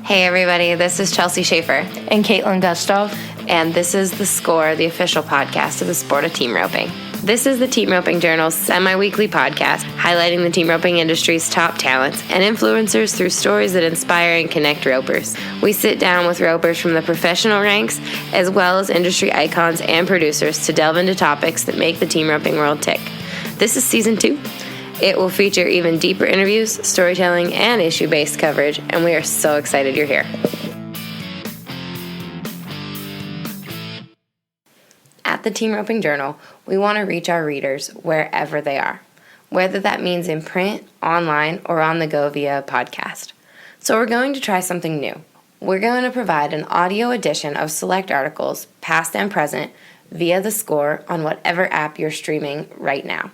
Hey everybody, this is Chelsea Schaefer. And Caitlin Gustav. And this is The Score, the official podcast of the sport of team roping. This is the Team Roping Journal's semi-weekly podcast highlighting the team roping industry's top talents and influencers through stories that inspire and connect ropers. We sit down with ropers from the professional ranks as well as industry icons and producers to delve into topics that make the team roping world tick. This is season 2. It will feature even deeper interviews, storytelling, and issue-based coverage, and we are so excited you're here. At the Team Roping Journal, we want to reach our readers wherever they are, whether that means in print, online, or on the go via a podcast. So we're going to try something new. We're going to provide an audio edition of select articles, past and present, via The Score on whatever app you're streaming right now.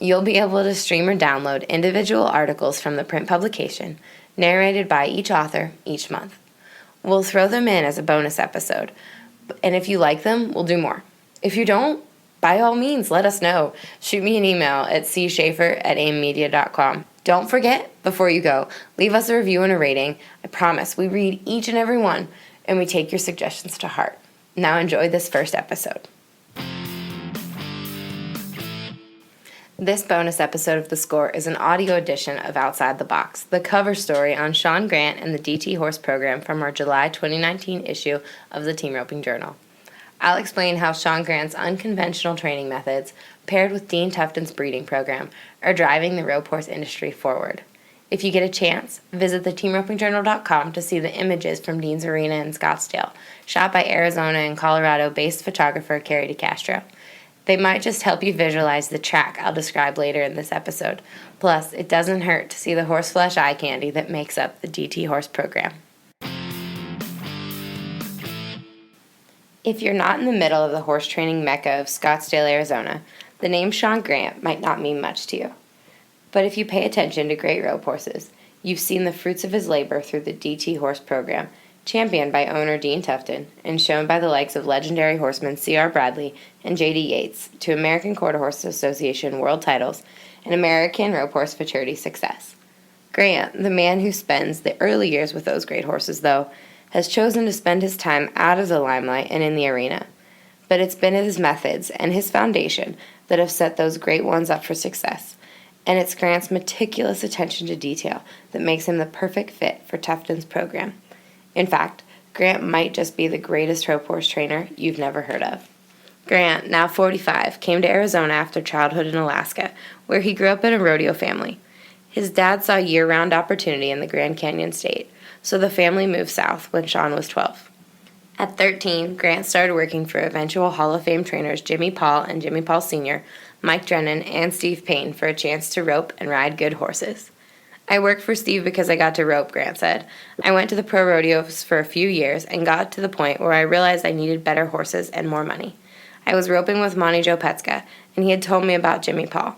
You'll be able to stream or download individual articles from the print publication, narrated by each author each month. We'll throw them in as a bonus episode, and if you like them, we'll do more. If you don't, by all means, let us know. Shoot me an email at cschaefer@aimmedia.com. Don't forget, before you go, leave us a review and a rating. I promise, we read each and every one, and we take your suggestions to heart. Now enjoy this first episode. This bonus episode of The Score is an audio edition of Outside the Box, the cover story on Sean Grant and the DT Horse program from our July 2019 issue of the Team Roping Journal. I'll explain how Sean Grant's unconventional training methods, paired with Dean Tufton's breeding program, are driving the rope horse industry forward. If you get a chance, visit theteamropingjournal.com to see the images from Dean's Arena in Scottsdale, shot by Arizona and Colorado-based photographer Carrie DeCastro. They might just help you visualize the track I'll describe later in this episode. Plus, it doesn't hurt to see the horseflesh eye candy that makes up the DT Horse program. If you're not in the middle of the horse training mecca of Scottsdale, Arizona, the name Sean Grant might not mean much to you. But if you pay attention to great rope horses, you've seen the fruits of his labor through the DT Horse program, championed by owner Dean Tufton and shown by the likes of legendary horsemen C.R. Bradley and J.D. Yates to American Quarter Horse Association world titles and American Rope Horse Futurity success. Grant, the man who spends the early years with those great horses, though, has chosen to spend his time out of the limelight and in the arena. But it's been his methods and his foundation that have set those great ones up for success, and it's Grant's meticulous attention to detail that makes him the perfect fit for Tufton's program. In fact, Grant might just be the greatest rope horse trainer you've never heard of. Grant, now 45, came to Arizona after childhood in Alaska, where he grew up in a rodeo family. His dad saw year-round opportunity in the Grand Canyon state, so the family moved south when Sean was 12. At 13, Grant started working for eventual Hall of Fame trainers Jimmy Paul and Jimmy Paul Sr., Mike Drennan, and Steve Payne for a chance to rope and ride good horses. I worked for Steve because I got to rope, Grant said. I went to the pro rodeos for a few years and got to the point where I realized I needed better horses and more money. I was roping with Monty Joe Petska, and he had told me about Jimmy Paul.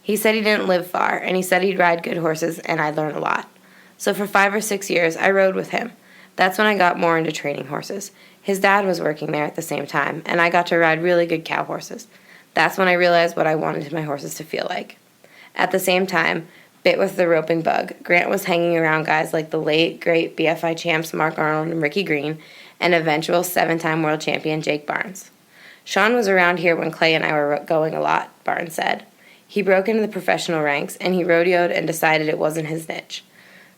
He said he didn't live far, and he said he'd ride good horses, and I'd learn a lot. So for 5 or 6 years, I rode with him. That's when I got more into training horses. His dad was working there at the same time, and I got to ride really good cow horses. That's when I realized what I wanted my horses to feel like. At the same time, bit with the roping bug, Grant was hanging around guys like the late, great BFI champs Mark Arnold and Ricky Green, and eventual 7-time world champion Jake Barnes. Sean was around here when Clay and I were going a lot, Barnes said. He broke into the professional ranks, and he rodeoed and decided it wasn't his niche.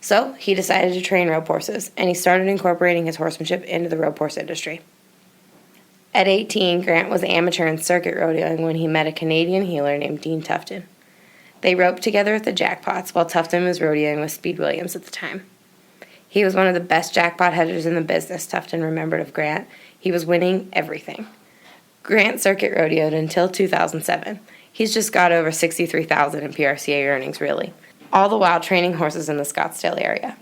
So he decided to train rope horses, and he started incorporating his horsemanship into the rope horse industry. At 18, Grant was amateur in circuit rodeoing when he met a Canadian heeler named Dean Tufton. They roped together at the Jackpots while Tufton was rodeoing with Speed Williams at the time. He was one of the best jackpot headers in the business, Tufton remembered of Grant. He was winning everything. Grant circuit rodeoed until 2007. He's just got over $63,000 in PRCA earnings, really, all the while training horses in the Scottsdale area.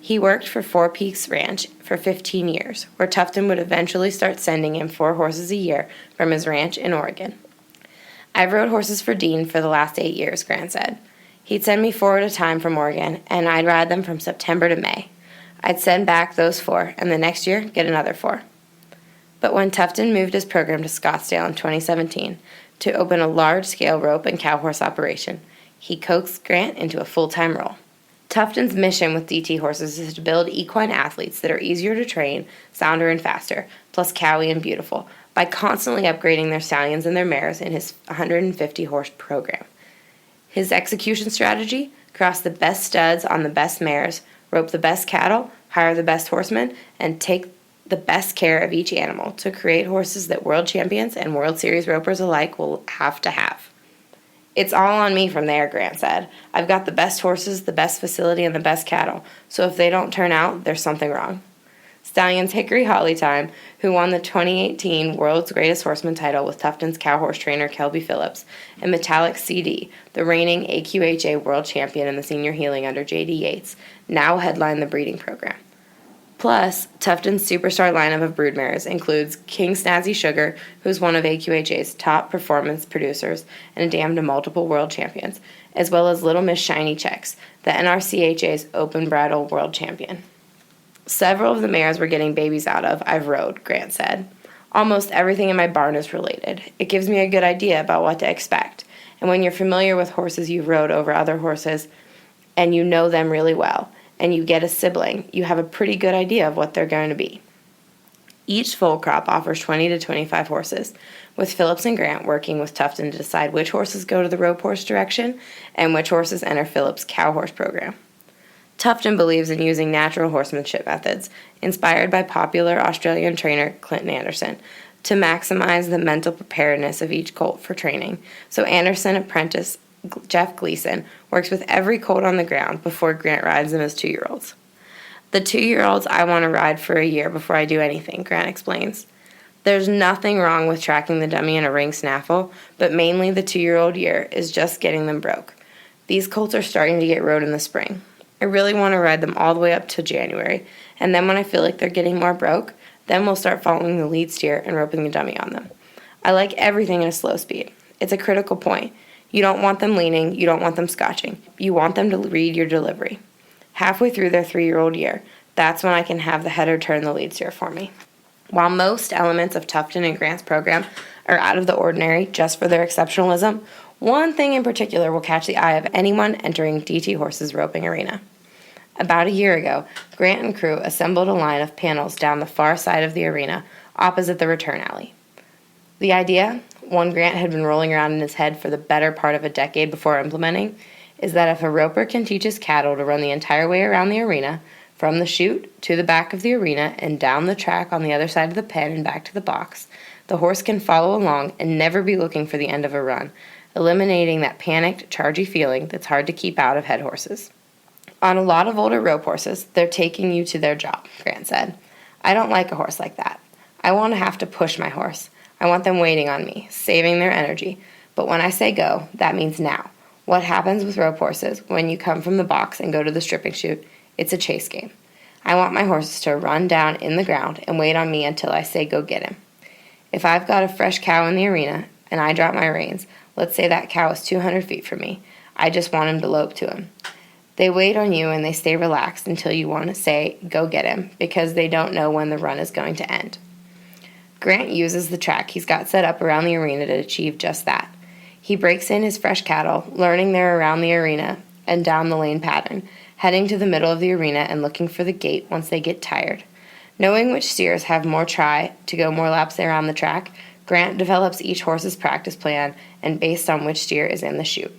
He worked for Four Peaks Ranch for 15 years, where Tufton would eventually start sending him 4 horses a year from his ranch in Oregon. I've rode horses for Dean for the last 8 years, Grant said. He'd send me 4 at a time from Oregon, and I'd ride them from September to May. I'd send back those 4, and the next year, get another 4. But when Tufton moved his program to Scottsdale in 2017 to open a large-scale rope and cow horse operation, he coaxed Grant into a full-time role. Tufton's mission with DT horses is to build equine athletes that are easier to train, sounder, and faster, plus cowy and beautiful, by constantly upgrading their stallions and their mares in his 150-horse program. His execution strategy: cross the best studs on the best mares, rope the best cattle, hire the best horsemen, and take the best care of each animal to create horses that world champions and World Series ropers alike will have to have. It's all on me from there, Grant said. I've got the best horses, the best facility, and the best cattle, so if they don't turn out, there's something wrong. Stallions Hickory Holly Time, who won the 2018 World's Greatest Horseman title with Tufton's cow horse trainer Kelby Phillips, and Metallic CD, the reigning AQHA world champion in the senior heeling under J.D. Yates, now headline the breeding program. Plus, Tufton's superstar lineup of broodmares includes King Snazzy Sugar, who's one of AQHA's top performance producers and a dam to multiple world champions, as well as Little Miss Shiny Checks, the NRCHA's open bridle world champion. Several of the mares we're getting babies out of I've rode, Grant said. Almost everything in my barn is related. It gives me a good idea about what to expect. And when you're familiar with horses you've rode over other horses and you know them really well, and you get a sibling, you have a pretty good idea of what they're going to be. Each foal crop offers 20 to 25 horses, with Phillips and Grant working with Tufton to decide which horses go to the rope horse direction and which horses enter Phillips' cow horse program. Tufton believes in using natural horsemanship methods, inspired by popular Australian trainer Clinton Anderson, to maximize the mental preparedness of each colt for training, so Anderson apprentice Jeff Gleason works with every colt on the ground before Grant rides them as 2-year-olds. The 2-year-olds I want to ride for a year before I do anything, Grant explains. There's nothing wrong with tracking the dummy in a ring snaffle, but mainly the 2-year-old year is just getting them broke. These colts are starting to get rode in the spring. I really want to ride them all the way up to January, and then when I feel like they're getting more broke, then we'll start following the lead steer and roping the dummy on them. I like everything at a slow speed. It's a critical point. You don't want them leaning, you don't want them scotching. You want them to read your delivery. Halfway through their 3-year-old year, that's when I can have the header turn the lead steer for me. While most elements of Tufton and Grant's program are out of the ordinary just for their exceptionalism, one thing in particular will catch the eye of anyone entering DT Horse's roping arena. About a year ago, Grant and crew assembled a line of panels down the far side of the arena, opposite the return alley. The idea, one Grant had been rolling around in his head for the better part of a decade before implementing, is that if a roper can teach his cattle to run the entire way around the arena, from the chute to the back of the arena and down the track on the other side of the pen and back to the box, the horse can follow along and never be looking for the end of a run, eliminating that panicked, chargy feeling that's hard to keep out of head horses. On a lot of older rope horses, they're taking you to their job, Grant said. I don't like a horse like that. I want to have to push my horse. I want them waiting on me, saving their energy. But when I say go, that means now. What happens with rope horses when you come from the box and go to the stripping chute? It's a chase game. I want my horses to run down in the ground and wait on me until I say go get him. If I've got a fresh cow in the arena and I drop my reins, let's say that cow is 200 feet from me, I just want him to lope to him. They wait on you and they stay relaxed until you want to say go get him because they don't know when the run is going to end. Grant uses the track he's got set up around the arena to achieve just that. He breaks in his fresh cattle, learning they're around the arena and down the lane pattern, heading to the middle of the arena and looking for the gate once they get tired. Knowing which steers have more try to go more laps around the track, Grant develops each horse's practice plan and based on which steer is in the chute.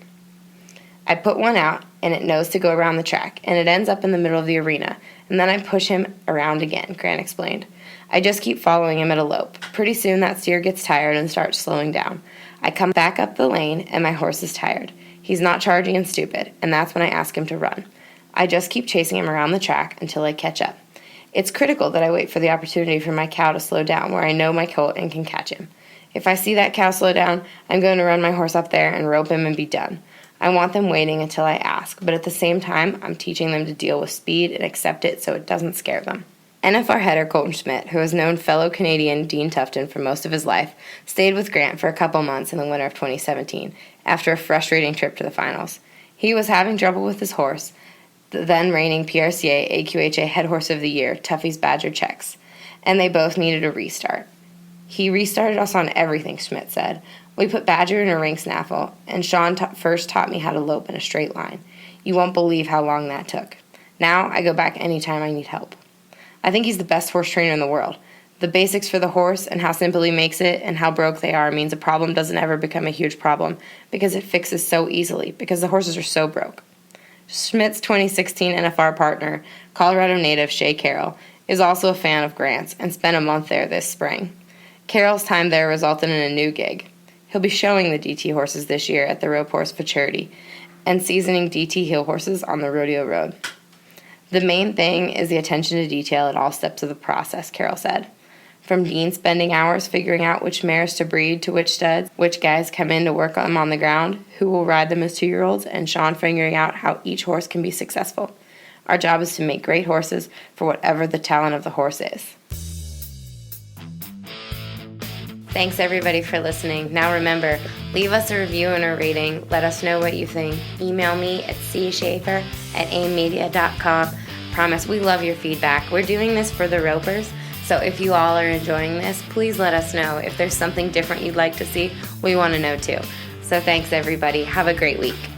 I put one out, and it knows to go around the track, and it ends up in the middle of the arena, and then I push him around again, Grant explained. I just keep following him at a lope. Pretty soon that steer gets tired and starts slowing down. I come back up the lane, and my horse is tired. He's not charging and stupid, and that's when I ask him to run. I just keep chasing him around the track until I catch up. It's critical that I wait for the opportunity for my cow to slow down where I know my colt and can catch him. If I see that cow slow down, I'm going to run my horse up there and rope him and be done. I want them waiting until I ask, but at the same time, I'm teaching them to deal with speed and accept it so it doesn't scare them. NFR header Colton Schmidt, who has known fellow Canadian Dean Tufton for most of his life, stayed with Grant for a couple months in the winter of 2017 after a frustrating trip to the finals. He was having trouble with his horse, the then reigning PRCA AQHA Head Horse of the Year, Tuffy's Badger Checks, and they both needed a restart. He restarted us on everything, Schmidt said. We put Badger in a ring snaffle, and Sean first taught me how to lope in a straight line. You won't believe how long that took. Now I go back anytime I need help. I think he's the best horse trainer in the world. The basics for the horse and how simple he makes it and how broke they are means a problem doesn't ever become a huge problem because it fixes so easily because the horses are so broke. Schmidt's 2016 NFR partner, Colorado native Shay Carroll, is also a fan of Grant's and spent a month there this spring. Carroll's time there resulted in a new gig. He'll be showing the DT horses this year at the Rope Horse Futurity and seasoning DT heel horses on the rodeo road. The main thing is the attention to detail at all steps of the process, Carroll said. From Dean spending hours figuring out which mares to breed to which studs, which guys come in to work them on the ground, who will ride them as 2-year-olds, and Sean figuring out how each horse can be successful. Our job is to make great horses for whatever the talent of the horse is. Thanks everybody for listening. Now remember, leave us a review and a rating. Let us know what you think. Email me at cschaefer@aimmedia.com. Promise we love your feedback. We're doing this for the ropers, so if you all are enjoying this, please let us know. If there's something different you'd like to see, we want to know too. So thanks everybody. Have a great week.